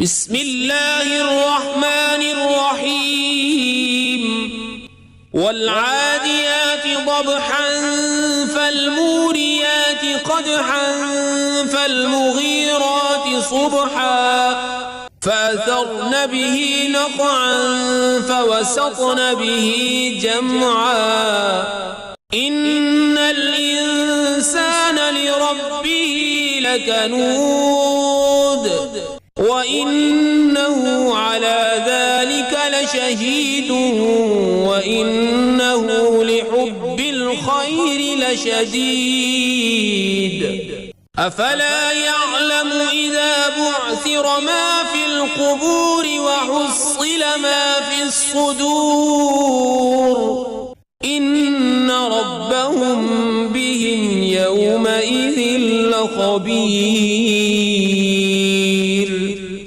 بسم الله الرحمن الرحيم والعاديات ضبحا فالموريات قدحا فالمغيرات صبحا فأثرن به نقعا فوسطن به جمعا إن الإنسان لربه لكنود وإنه على ذلك لشهيد وإنه لحب الخير لشديد أفلا يعلم إذا بعثر ما في القبور وحصل ما في الصدور